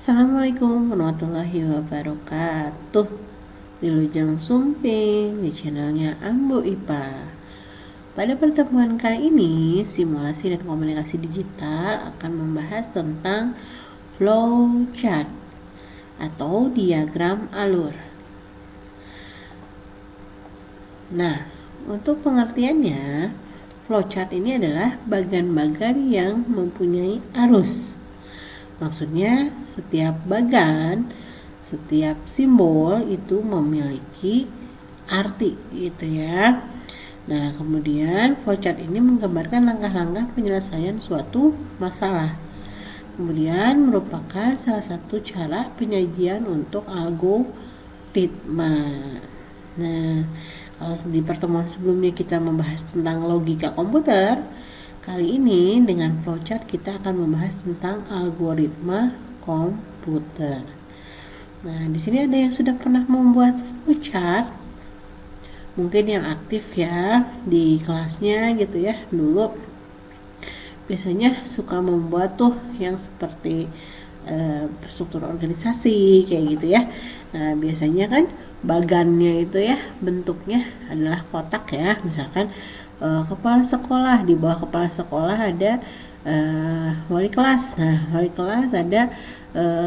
Assalamualaikum warahmatullahi wabarakatuh. Wilujeng Sumping di channelnya Ambo IPA. Pada pertemuan kali ini, simulasi dan komunikasi digital akan membahas tentang flowchart atau diagram alur. Nah, untuk pengertiannya, flowchart ini adalah bagan-bagan yang mempunyai arus. Maksudnya setiap bagan, setiap simbol itu memiliki arti gitu ya. Nah, kemudian flowchart ini menggambarkan langkah-langkah penyelesaian suatu masalah. Kemudian merupakan salah satu cara penyajian untuk algoritma. Nah, kalau di pertemuan sebelumnya kita membahas tentang logika komputer, kali ini dengan flowchart kita akan membahas tentang algoritma komputer. Nah, di sini ada yang sudah pernah membuat flowchart, mungkin yang aktif ya di kelasnya gitu ya. Dulu biasanya suka membuat tuh yang seperti struktur organisasi kayak gitu ya. Nah, biasanya kan bagannya itu ya bentuknya adalah kotak ya, misalkan kepala sekolah, di bawah kepala sekolah ada wali kelas. Nah, wali kelas ada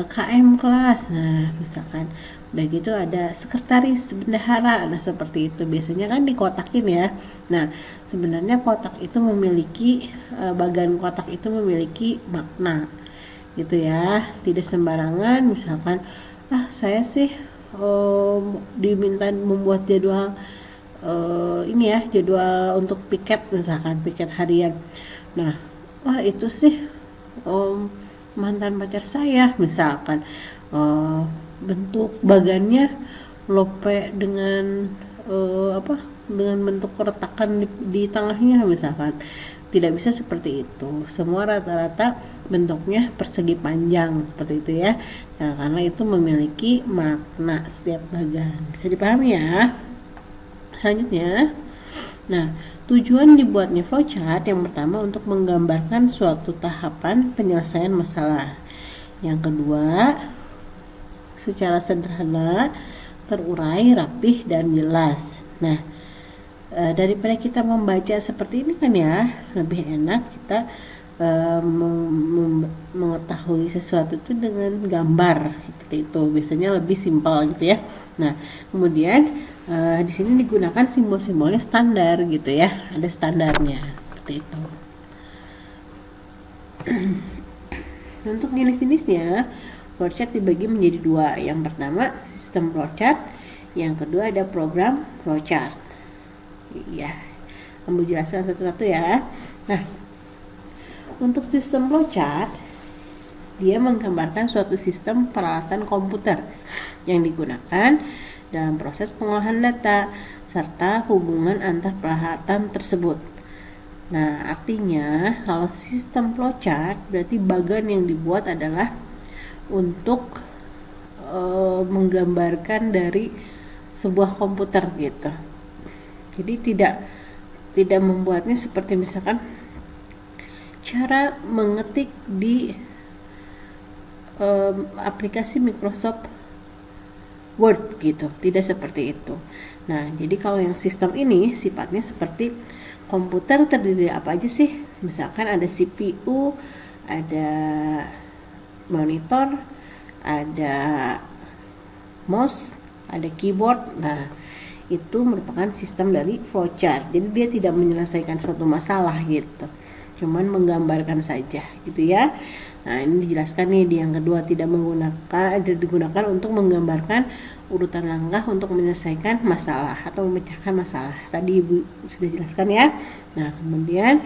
KM kelas. Nah, misalkan udah gitu ada sekretaris bendahara. Nah, seperti itu biasanya kan dikotakin ya. Nah, sebenarnya kotak itu memiliki bagian kotak itu memiliki makna gitu ya, tidak sembarangan. Misalkan saya sih diminta membuat jadwal ini ya, jadwal untuk piket, misalkan piket harian. Nah, itu sih mantan pacar saya, misalkan bentuk bagannya lope dengan dengan bentuk keretakan di tengahnya, misalkan. Tidak bisa seperti itu, semua rata-rata bentuknya persegi panjang seperti itu ya. Nah, karena itu memiliki makna setiap bagan, bisa dipahami ya. Selanjutnya, nah, tujuan dibuatnya flowchart yang pertama untuk menggambarkan suatu tahapan penyelesaian masalah. Yang kedua, secara sederhana, terurai, rapih, dan jelas. Nah, daripada kita membaca seperti ini kan ya, lebih enak kita mengetahui sesuatu itu dengan gambar seperti itu, biasanya lebih simpel gitu ya. Nah, kemudian di sini digunakan simbol-simbolnya standar gitu ya, ada standarnya seperti itu. Untuk jenis-jenisnya, flowchart dibagi menjadi dua. Yang pertama sistem flowchart, yang kedua ada program flowchart. Iya, kamu jelaskan satu-satu ya. Nah, untuk sistem flowchart, dia menggambarkan suatu sistem peralatan komputer yang digunakan dalam proses pengolahan data serta hubungan antar peralatan tersebut. Nah, artinya kalau sistem flowchart berarti bagan yang dibuat adalah untuk menggambarkan dari sebuah komputer gitu. Jadi tidak membuatnya seperti misalkan cara mengetik di aplikasi Microsoft Word gitu, tidak seperti itu. Nah, jadi kalau yang sistem ini sifatnya seperti komputer, terdiri dari apa aja sih? Misalkan ada CPU, ada monitor, ada mouse, ada keyboard. Nah, itu merupakan sistem dari flowchart. Jadi dia tidak menyelesaikan suatu masalah gitu, cuman menggambarkan saja gitu ya. Nah, ini dijelaskan nih di yang kedua, digunakan untuk menggambarkan urutan langkah untuk menyelesaikan masalah atau memecahkan masalah. Tadi Ibu sudah jelaskan ya. Nah, kemudian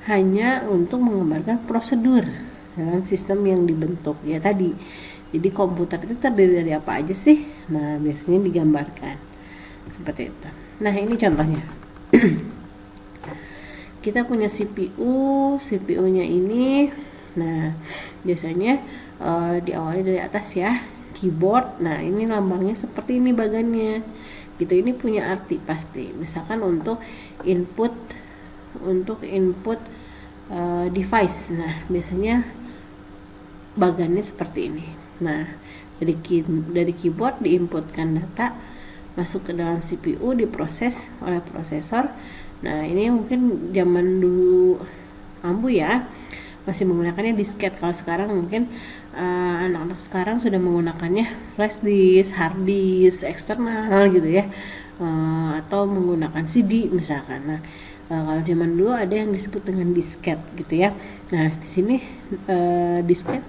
hanya untuk menggambarkan prosedur dalam sistem yang dibentuk ya tadi. Jadi komputer itu terdiri dari apa aja sih? Nah, biasanya digambarkan seperti itu. Nah, ini contohnya. Kita punya CPU-nya ini. Nah, biasanya diawali dari atas ya, keyboard. Nah, ini lambangnya seperti ini bagannya gitu. Ini punya arti pasti, misalkan untuk input device. Nah, biasanya bagannya seperti ini. Nah, dari keyboard diinputkan data masuk ke dalam CPU, diproses oleh prosesor. Nah, ini mungkin zaman dulu Ambu ya masih menggunakannya disket. Kalau sekarang mungkin anak-anak sekarang sudah menggunakannya flash disk, hard disk eksternal gitu ya, atau menggunakan CD misalkan. Nah, kalau zaman dulu ada yang disebut dengan disket gitu ya. Nah, di sini disket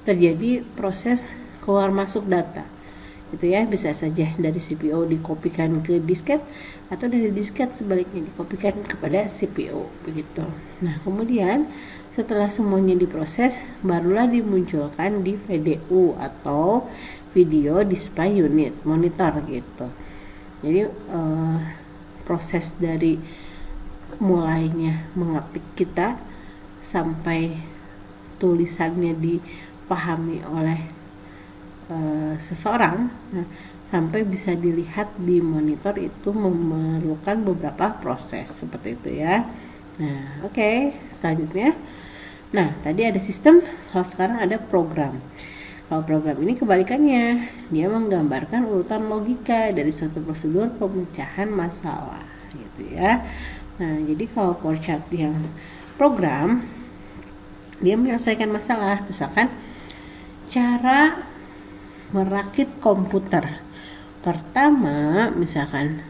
terjadi proses keluar masuk data gitu ya, bisa saja dari CPU dikopikan ke disket atau dari disket sebaliknya dikopikan kepada CPU begitu. Nah, kemudian setelah semuanya diproses barulah dimunculkan di VDU atau video display unit, monitor gitu. Jadi proses dari mulainya mengetik kita sampai tulisannya dipahami oleh seseorang, sampai bisa dilihat di monitor itu memerlukan beberapa proses seperti itu ya. Nah, oke. Selanjutnya, nah tadi ada sistem, kalau sekarang ada program. Kalau program ini kebalikannya, dia menggambarkan urutan logika dari suatu prosedur pemecahan masalah gitu ya. Nah, jadi kalau flowchart yang program, dia menyelesaikan masalah, misalkan cara merakit komputer. Pertama, misalkan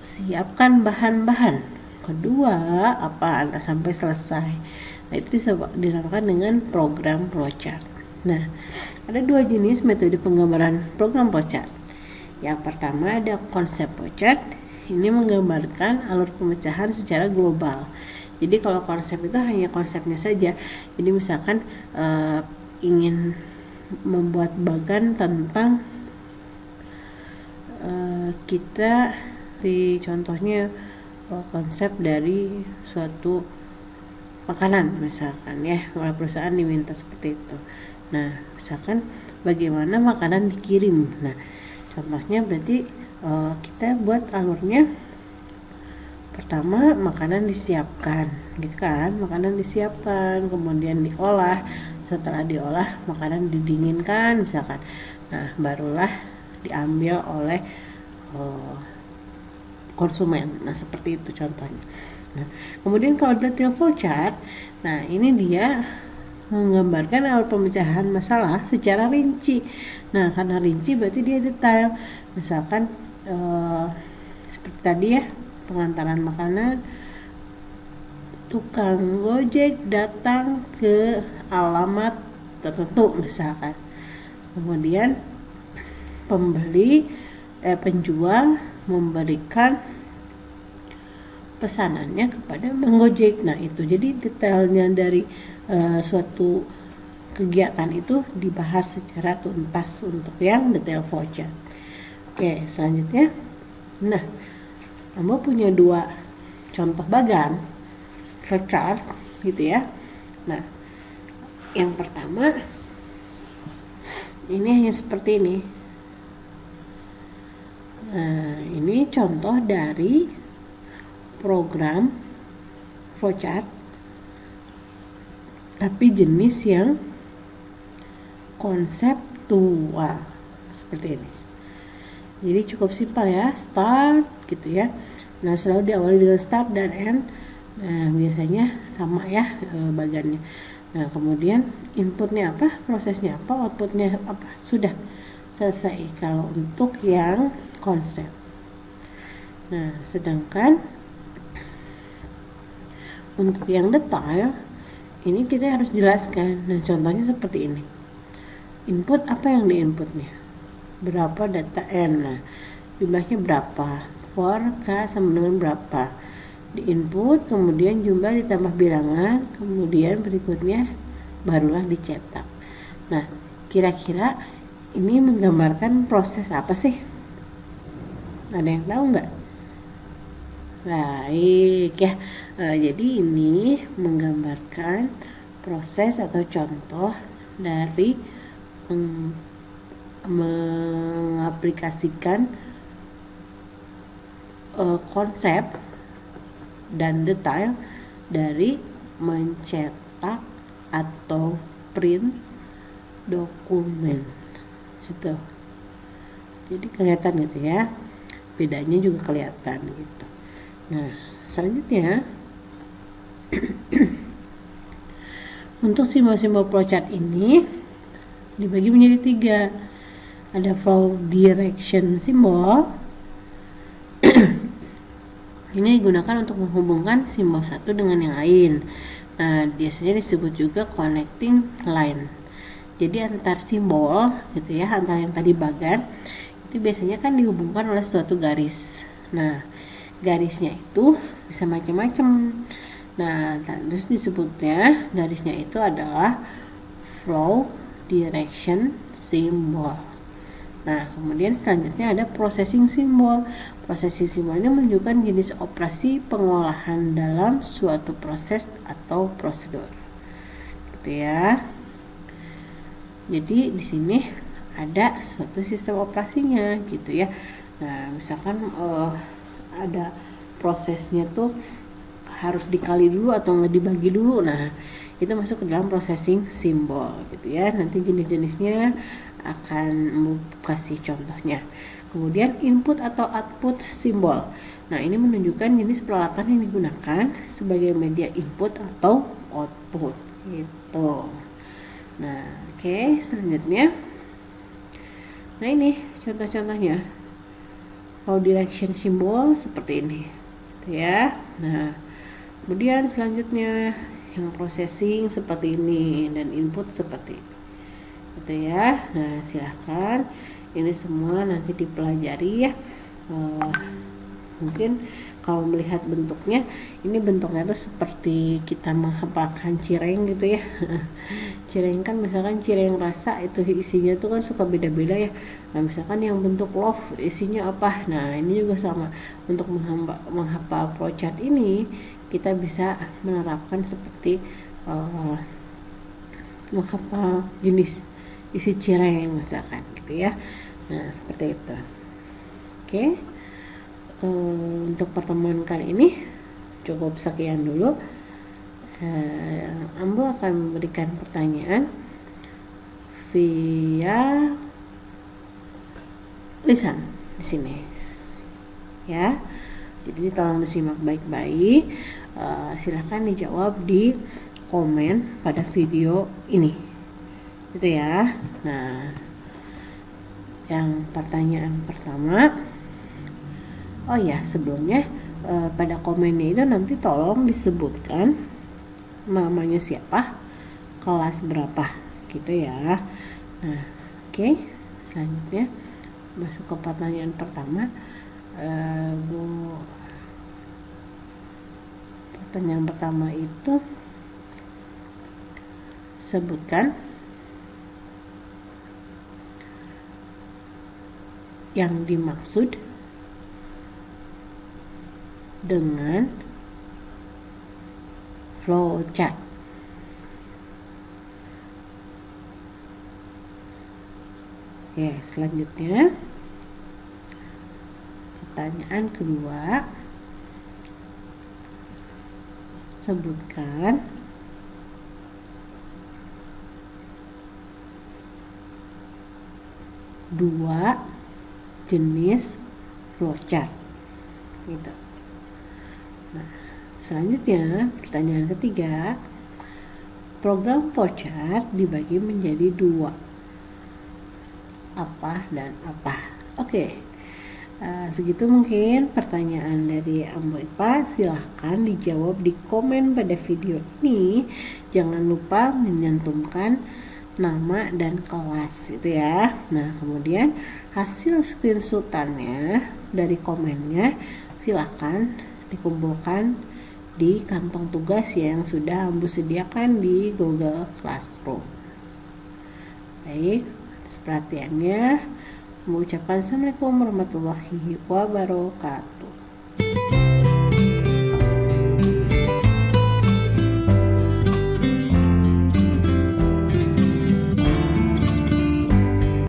siapkan bahan-bahan. Kedua, apa sampai selesai. Nah, itu dinamakan dengan program flowchart. Nah, ada dua jenis metode penggambaran program flowchart. Yang pertama ada konsep flowchart. Ini menggambarkan alur pemecahan secara global. Jadi kalau konsep itu hanya konsepnya saja. Jadi misalkan ingin membuat bagan tentang kita di contohnya konsep dari suatu makanan misalkan ya, oleh perusahaan diminta seperti itu. Nah, misalkan bagaimana makanan dikirim. Nah, contohnya berarti kita buat alurnya pertama makanan disiapkan gitu kan, makanan disiapkan kemudian diolah, setelah diolah makanan didinginkan misalkan. Nah, barulah diambil oleh konsumen. Nah, seperti itu contohnya. Nah, kemudian kalau detail flowchart, nah ini dia menggambarkan alur pemecahan masalah secara rinci. Nah, karena rinci berarti dia detail. Misalkan seperti tadi ya, pengantaran makanan, tukang Gojek datang ke alamat tertentu misalkan. Kemudian penjual memberikan pesanannya kepada Bang Gojek. Nah, itu jadi detailnya dari suatu kegiatan itu dibahas secara tuntas untuk yang detail flowchart. Oke, selanjutnya. Nah, kamu punya dua contoh bagan flowchart gitu ya. Nah, yang pertama ini hanya seperti ini. Nah, ini contoh dari program flowchart tapi jenis yang konseptual seperti ini. Jadi cukup simpel ya, start gitu ya. Nah, selalu diawali dengan start dan end. Nah, biasanya sama ya bagannya. Nah, kemudian inputnya apa, prosesnya apa, outputnya apa, sudah selesai kalau untuk yang konsep. Nah, sedangkan untuk yang detail ini kita harus jelaskan. Nah, contohnya seperti ini. Input apa yang diinputnya? Berapa data N? Nah, jumlahnya berapa? For K sama dengan berapa? Diinput, kemudian jumlah ditambah bilangan, kemudian berikutnya barulah dicetak. Nah, kira-kira ini menggambarkan proses apa sih? Ada yang tahu nggak? Baik ya, jadi ini menggambarkan proses atau contoh dari mengaplikasikan konsep dan detail dari mencetak atau print dokumen itu. Jadi kelihatan gitu ya, bedanya juga kelihatan gitu. Nah, selanjutnya untuk simbol-simbol flowchart ini dibagi menjadi 3. Ada flow direction symbol. Ini digunakan untuk menghubungkan simbol satu dengan yang lain. Nah, biasanya disebut juga connecting line. Jadi antar simbol gitu ya, antara yang tadi bagan itu biasanya kan dihubungkan oleh suatu garis. Nah, garisnya itu bisa macam-macam. Nah, terus disebutnya garisnya itu adalah flow direction symbol. Nah, kemudian selanjutnya ada processing symbol. Processing symbol ini menunjukkan jenis operasi pengolahan dalam suatu proses atau prosedur. Gitu ya. Jadi di sini ada suatu sistem operasinya gitu ya. Nah, misalkan ada prosesnya tuh harus dikali dulu atau nggak dibagi dulu. Nah, itu masuk ke dalam processing symbol gitu ya. Nanti jenis-jenisnya akan kasih contohnya. Kemudian input atau output symbol. Nah, ini menunjukkan jenis peralatan yang digunakan sebagai media input atau output gitu. Nah, oke, selanjutnya. Nah, ini contoh-contohnya. Flow direction symbol seperti ini. Gitu ya. Nah, kemudian selanjutnya yang processing seperti ini dan input seperti ini. Gitu ya. Nah, silahkan ini semua nanti dipelajari ya. Mungkin kalau melihat bentuknya, ini bentuknya tuh seperti kita menghafalkan cireng gitu ya. Cireng kan misalkan cireng rasa itu isinya tuh kan suka beda-beda ya. Nah, misalkan yang bentuk love isinya apa. Nah, ini juga sama. Untuk menghafal flowchart ini kita bisa menerapkan seperti menghafal jenis isi cireng misalkan gitu ya. Nah, seperti itu. Oke. Untuk pertemuan kali ini cukup sekian dulu. Ambo akan memberikan pertanyaan via lisan di sini ya. Jadi tolong disimak baik-baik. Silahkan dijawab di komen pada video ini gitu ya. Nah, yang pertanyaan pertama, oh ya, sebelumnya pada komennya itu nanti tolong disebutkan namanya siapa, kelas berapa gitu ya. Nah, oke. Selanjutnya masuk ke pertanyaan pertama. Pertanyaan pertama itu sebutkan yang dimaksud dengan flowchart. Oke, selanjutnya pertanyaan kedua, sebutkan dua jenis flowchart gitu. Nah, selanjutnya pertanyaan ketiga, program flowchart dibagi menjadi 2, apa dan apa. Oke. Segitu mungkin pertanyaan dari Ambo IPA. Silahkan dijawab di komen pada video ini. Jangan lupa menyantumkan nama dan kelas itu ya. Nah, kemudian hasil screenshotannya dari komennya silahkan dikumpulkan di kantong tugas yang sudah Ambo sediakan di Google Classroom. Baik, atas perhatiannya. Mengucapkan Assalamualaikum warahmatullahi wabarakatuh.